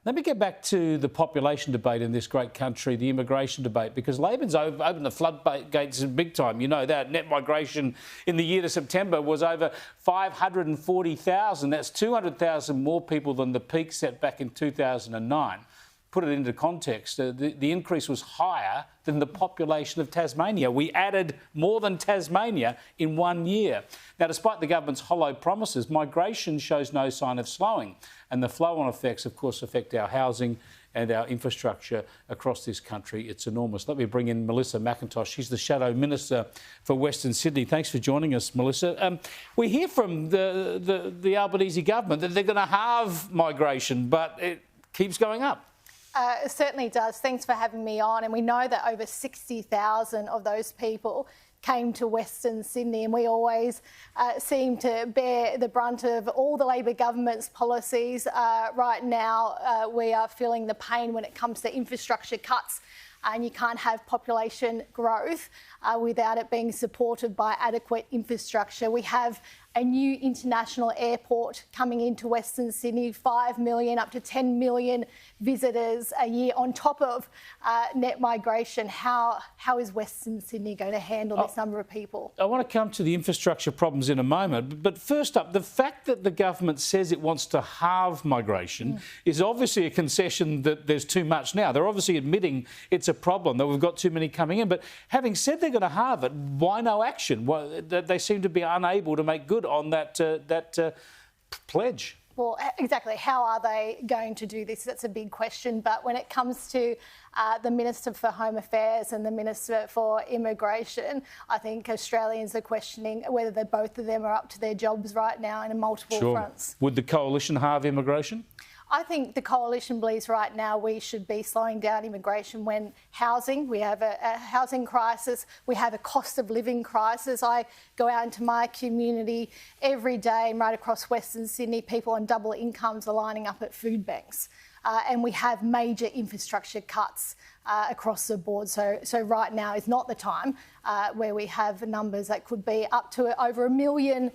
let me get back to the population debate in this great country, the immigration debate, because Labor's opened the floodgates big time. You know that. Net migration in the year to September was over 540,000. That's 200,000 more people than the peak set back in 2009. Put it into context, the increase was higher than the population of Tasmania. We added more than Tasmania in 1 year. Now, despite the government's hollow promises, migration shows no sign of slowing. And the flow-on effects, of course, affect our housing and our infrastructure across this country. It's enormous. Let me bring in Melissa McIntosh. She's the Shadow Minister for Western Sydney. Thanks for joining us, Melissa. We hear from the Albanese government that they're going to halve migration, but it keeps going up. It certainly does. Thanks for having me on. And we know that over 60,000 of those people came to Western Sydney, and we always seem to bear the brunt of all the Labor government's policies. Right now, we are feeling the pain when it comes to infrastructure cuts, and you can't have population growth without it being supported by adequate infrastructure. We have a new international airport coming into Western Sydney, 5 million, up to 10 million visitors a year on top of net migration. How is Western Sydney going to handle this number of people? I want to come to the infrastructure problems in a moment, but first up, the fact that the government says it wants to halve migration is obviously a concession that there's too much now. They're obviously admitting it's a problem, that we've got too many coming in, but having said they're going to halve it, why no action? Well, they seem to be unable to make good on that pledge. Well, exactly. How are they going to do this? That's a big question. But when it comes to the Minister for Home Affairs and the Minister for Immigration, I think Australians are questioning whether both of them are up to their jobs right now in multiple fronts. Would the coalition halve immigration? I think the coalition believes right now we should be slowing down immigration when we have a housing crisis, we have a cost of living crisis. I go out into my community every day and right across Western Sydney, people on double incomes are lining up at food banks. And we have major infrastructure cuts across the board. So right now is not the time where we have numbers that could be up to over 1 million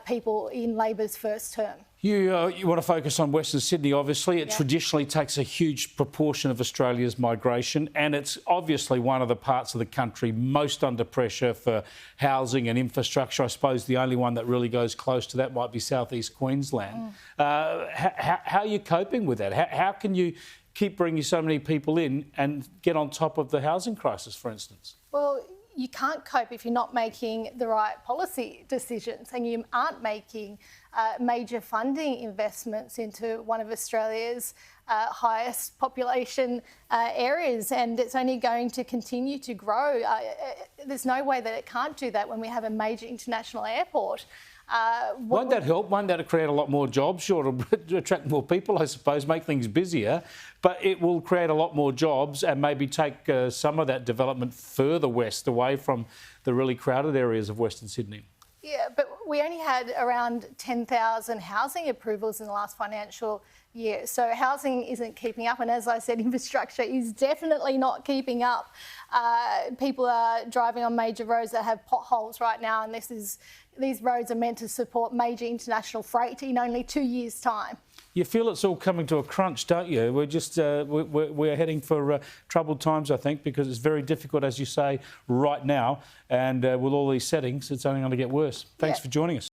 people in Labor's first term. You want to focus on Western Sydney, obviously. It traditionally takes a huge proportion of Australia's migration, and it's obviously one of the parts of the country most under pressure for housing and infrastructure. I suppose the only one that really goes close to that might be southeast Queensland. How are you coping with that? How can you keep bringing so many people in and get on top of the housing crisis, for instance? Well, you can't cope if you're not making the right policy decisions, and you aren't making major funding investments into one of Australia's highest population areas, and it's only going to continue to grow. There's no way that it can't do that when we have a major international airport. Won't that help? Won't that create a lot more jobs? Sure, it'll attract more people, I suppose, make things busier, but it will create a lot more jobs and maybe take some of that development further west, away from the really crowded areas of Western Sydney. Yeah, but we only had around 10,000 housing approvals in the last financial year. So housing isn't keeping up. And as I said, infrastructure is definitely not keeping up. People are driving on major roads that have potholes right now. And these roads are meant to support major international freight in only 2 years' time. You feel it's all coming to a crunch, don't you? We're just we're heading for troubled times, I think, because it's very difficult, as you say, right now. And with all these settings, it's only going to get worse. Thanks for joining us.